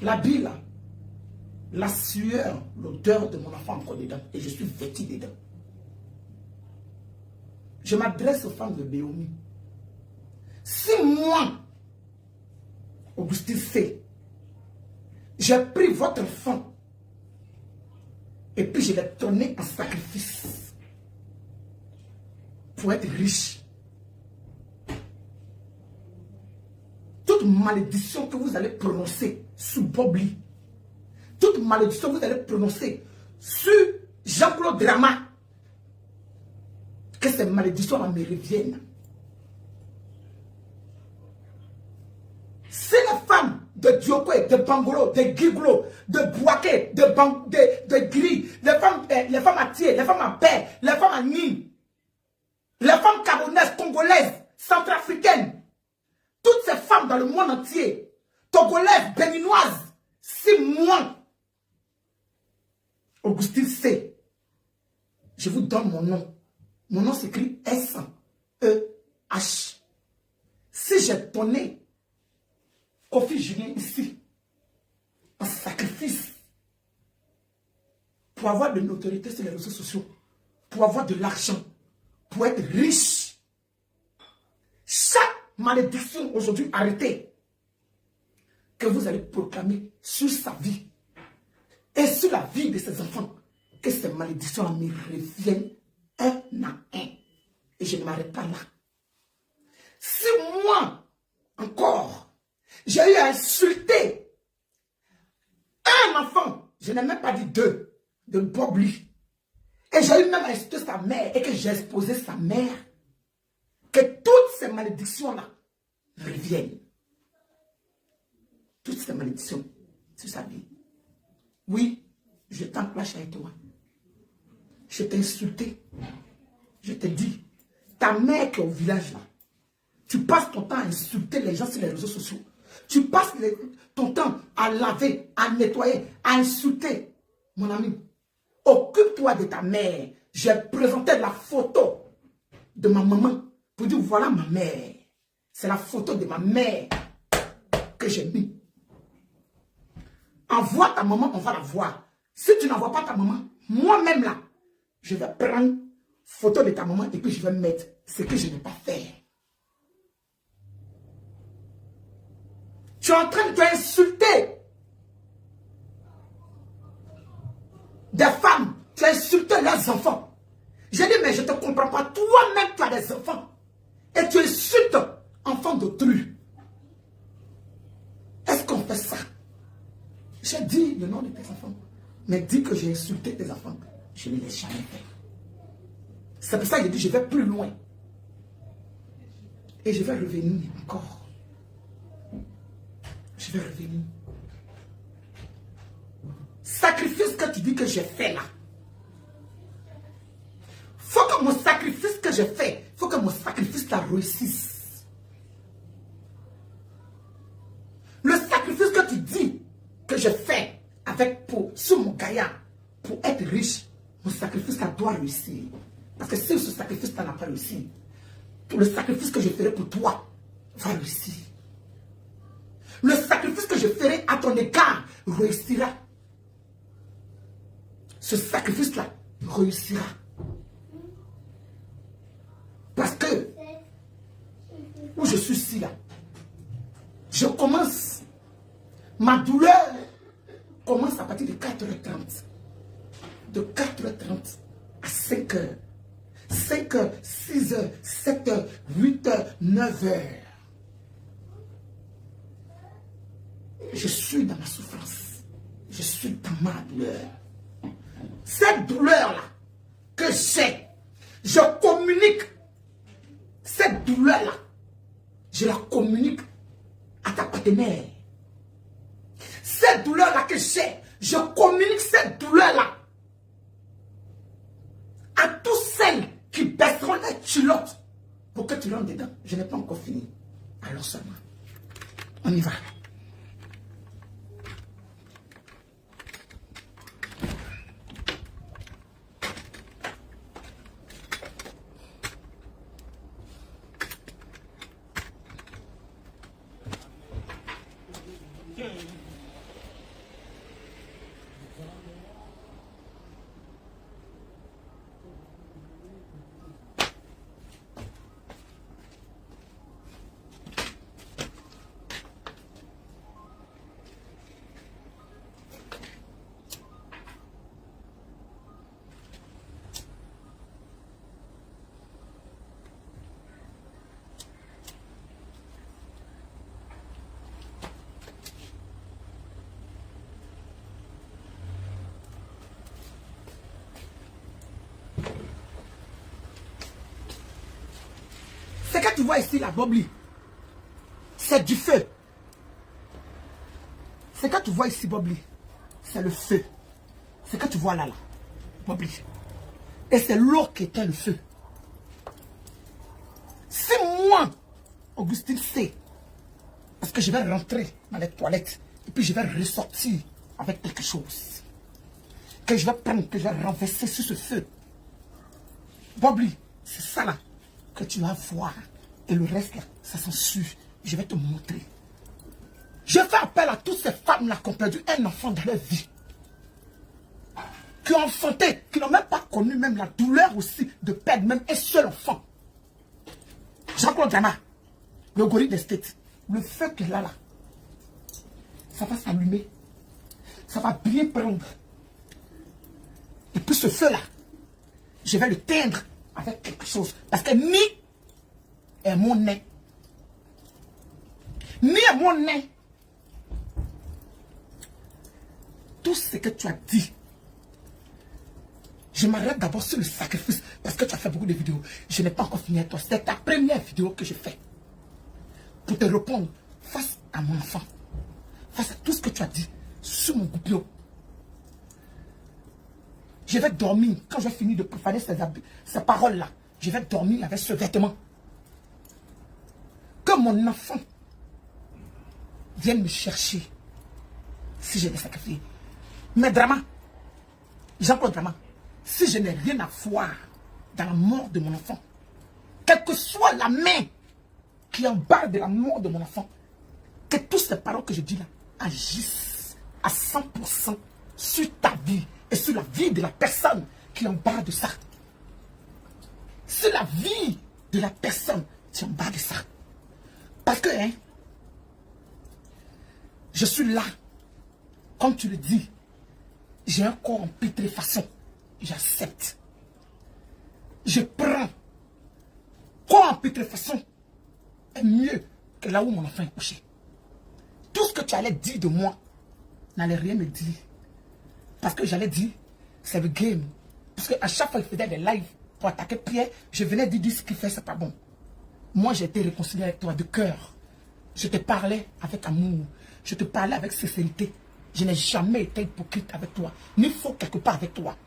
L'habit là, la sueur, l'odeur de mon enfant encore dedans. Et je suis vêtu dedans. Je m'adresse aux femmes de Béomi. Si moi, Augustin C, j'ai pris votre enfant et puis je l'ai tourné en sacrifice pour être riche, toute malédiction que vous allez prononcer sur Bobli, toute malédiction que vous allez prononcer sur Jean-Claude Drama, que ces malédictions-là me reviennent. Si les femmes de Diokwe, de Bangolo, de Gigolo, de Bouaké, de Gris, les femmes à Thier, les femmes à Paix, les femmes à Nîmes, les femmes camerounaises, congolaises, centrafricaines, toutes ces femmes dans le monde entier, togolaises, béninoises, si moi, Augustin C, je vous donne mon nom. Mon nom s'écrit S-E-H. Si j'ai donné Kofi Julien ici, en sacrifice, pour avoir de l'autorité sur les réseaux sociaux, pour avoir de l'argent, pour être riche, chaque malédiction aujourd'hui arrêtée, que vous allez proclamer sur sa vie et sur la vie de ses enfants, que ces malédictions me reviennent un à un. Et je ne m'arrête pas là. Si moi, encore, j'ai eu à insulter un enfant, je n'ai même pas dit deux, de Bobli, et j'ai eu même à insulter sa mère, et que j'ai exposé sa mère, que toutes ces malédictions-là reviennent. Toutes ces malédictions sur sa vie. Oui, je t'enclenche avec toi. Je t'ai insulté. Je t'ai dit, ta mère qui est au village là, tu passes ton temps à insulter les gens sur les réseaux sociaux. Tu passes ton temps à laver, à nettoyer, à insulter. Mon ami, occupe-toi de ta mère. J'ai présenté la photo de ma maman pour dire, voilà ma mère. C'est la photo de ma mère que j'ai mis. Envoie ta maman, on va la voir. Si tu n'envoies pas ta maman, moi-même là, je vais prendre photo de ta maman et puis je vais mettre ce que je n'ai pas fait. Tu es en train de t'insulter des femmes, tu as insulté leurs enfants. J'ai dit, mais je ne te comprends pas. Toi-même, tu as des enfants. Et tu insultes enfants d'autrui. Est-ce qu'on fait ça? J'ai dit le nom de tes enfants. Mais dis que j'ai insulté tes enfants. Je ne l'ai jamais fait. C'est pour ça que j'ai dit, je vais plus loin. Et je vais revenir encore. Je vais revenir. Sacrifice que tu dis que j'ai fait là. Faut que mon sacrifice que j'ai fait, faut que mon sacrifice là réussisse. Le sacrifice que tu dis que j'ai fait avec sur mon gaillard pour être riche, mon sacrifice là doit réussir. Parce que si ce sacrifice là n'a pas réussi, le sacrifice que je ferai pour toi va réussir. Le sacrifice que je ferai à ton égard réussira. Ce sacrifice-là réussira. Parce que, où je suis ici là, je commence, ma douleur commence à partir de 4h30. De 4h30 à 5h. 5h, 6h, 7h, 8h, 9h. Je suis dans ma souffrance. Je suis dans ma douleur. Cette douleur-là que j'ai, je communique. Cette douleur-là, je la communique à ta partenaire. Cette douleur-là que j'ai, je communique cette douleur-là à tous celles qui baisseront les culottes pour que tu rentres dedans. Je n'ai pas encore fini. Alors seulement, on y va. que tu vois ici, la Bobli, c'est du feu. Ce que tu vois ici, Bobli, c'est le feu. Ce que tu vois là, Bobli. Et c'est l'eau qui éteint le feu. Si moi, Augustine sait, parce que je vais rentrer dans les toilettes, et puis je vais ressortir avec quelque chose, que je vais prendre, que je vais renverser sur ce feu. Bobli, c'est ça là que tu vas voir. Et le reste là, ça s'ensuit. Je vais te montrer. Je fais appel à toutes ces femmes-là qui ont perdu un enfant dans leur vie. Qui ont enfanté, qui n'ont même pas connu même la douleur aussi de perdre même un seul enfant. Jean-Claude Drama, le gorille des States, le feu qu'il a là, ça va s'allumer. Ça va bien prendre. Et puis ce feu-là, je vais le teindre avec quelque chose. Parce que ni est mon nez, ni est mon nez. Tout ce que tu as dit, je m'arrête d'abord sur le sacrifice. Parce que tu as fait beaucoup de vidéos. Je n'ai pas encore fini avec toi. C'est ta première vidéo que je fais. Pour te répondre face à mon enfant. Face à tout ce que tu as dit sur mon goupillon. Je vais dormir. Quand je vais finir de profaner ces paroles-là, je vais dormir avec ce vêtement. Que mon enfant vienne me chercher si je l'ai sacrifié. Mais Drama, Jean-Claude Drama, si je n'ai rien à voir dans la mort de mon enfant, quelle que soit la main qui embarque de la mort de mon enfant, que toutes ces paroles que je dis là agissent à 100% sur ta vie et sur la vie de la personne qui embarque de ça. Sur la vie de la personne qui embarque de ça. Parce que, hein, je suis là, comme tu le dis, j'ai un corps en putréfaçon. J'accepte. Je prends. Corps en putréfaçon est mieux que là où mon enfant est couché. Tout ce que tu allais dire de moi n'allait rien me dire. Parce que j'allais dire, c'est le game. Parce qu'à chaque fois qu'il faisait des lives pour attaquer Pierre, je venais dire ce qu'il fait, c'est pas bon. Moi, j'ai été réconcilié avec toi de cœur. Je te parlais avec amour. Je te parlais avec sincérité. Je n'ai jamais été hypocrite avec toi, ni faux quelque part avec toi.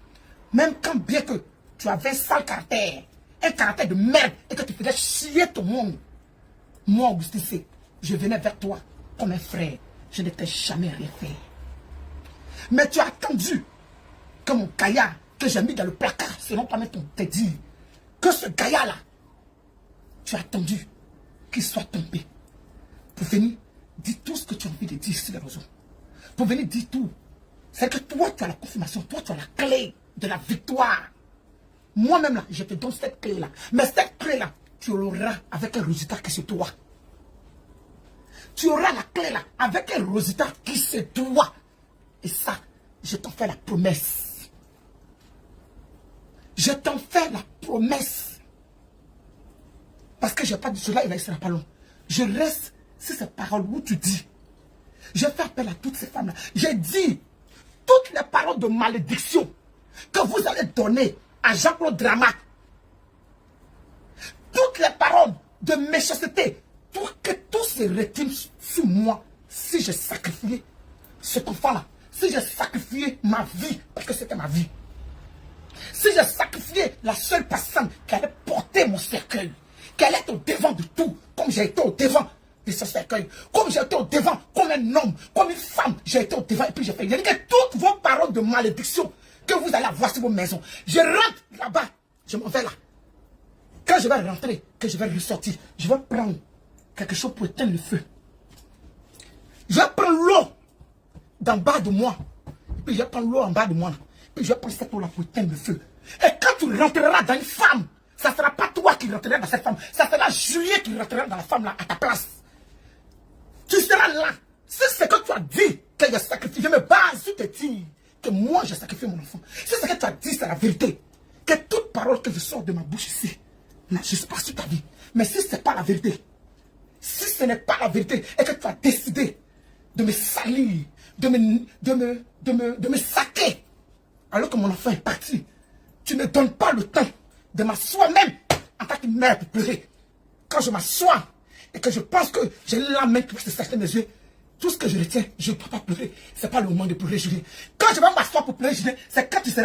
Même quand bien que tu avais un sale caractère, un caractère de merde, et que tu faisais chier tout le monde. Moi, Augustine C, je venais vers toi comme un frère. Je ne t'ai jamais rien fait. Mais tu as attendu que mon gaillard, que j'ai mis dans le placard, selon toi-même ton te dit, que ce gaillard-là, tu as attendu qu'il soit tombé. Pour venir dire tout ce que tu as envie de dire sur les réseaux. Pour venir dire tout. C'est que toi, tu as la confirmation. Toi, tu as la clé de la victoire. Moi-même, là, je te donne cette clé-là. Mais cette clé-là, tu l'auras avec un résultat qui se doit. Tu auras la clé-là avec un résultat qui se doit. Et ça, je t'en fais la promesse. Je t'en fais la promesse. Parce que je n'ai pas dit cela, il ne sera pas long. Je reste sur ces paroles où tu dis. Je fais appel à toutes ces femmes-là. J'ai dit toutes les paroles de malédiction que vous allez donner à Jean-Claude Drama. Toutes les paroles de méchanceté. Que tout se retire sur moi si j'ai sacrifié cet enfant-là. Si j'ai sacrifié ma vie, parce que c'était ma vie. Si j'ai sacrifié la seule personne qui allait porter mon cercueil, qui allait être au devant de tout, comme j'ai été au devant de ce cercueil, comme j'ai été au devant, comme un homme, comme une femme, j'ai été au devant et puis j'ai fait. Il dit que toutes vos paroles de malédiction que vous allez avoir sur vos maisons, je rentre là-bas, je m'en vais là. Quand je vais rentrer, que je vais ressortir, je vais prendre quelque chose pour éteindre le feu. Je vais prendre l'eau d'en bas de moi. Et puis je vais prendre l'eau en bas de moi. Puis je vais prendre cette eau-là pour éteindre le feu. Et quand tu rentreras dans une femme, ça ne sera pas toi qui rentreras dans cette femme. Ça sera Juliet qui rentrera dans la femme là à ta place. Tu seras là. Si c'est que tu as dit que j'ai sacrifié, je me base sur te dire que moi j'ai sacrifié mon enfant. Si c'est que tu as dit, c'est la vérité. Que toute parole que je sors de ma bouche ici, je sais pas sur ta vie. Mais si ce n'est pas la vérité, si ce n'est pas la vérité et que tu as décidé de me salir, de me saquer, alors que mon enfant est parti, tu ne donnes pas le temps de m'asseoir même en tant que mère pour pleurer. quand je m'assois et que je pense que j'ai la main qui va se s'acheter mes yeux, tout ce que je retiens, je ne peux pas pleurer. Ce n'est pas le moment de pleurer, Julien. Quand je vais m'asseoir pour pleurer, Julien, c'est quand tu seras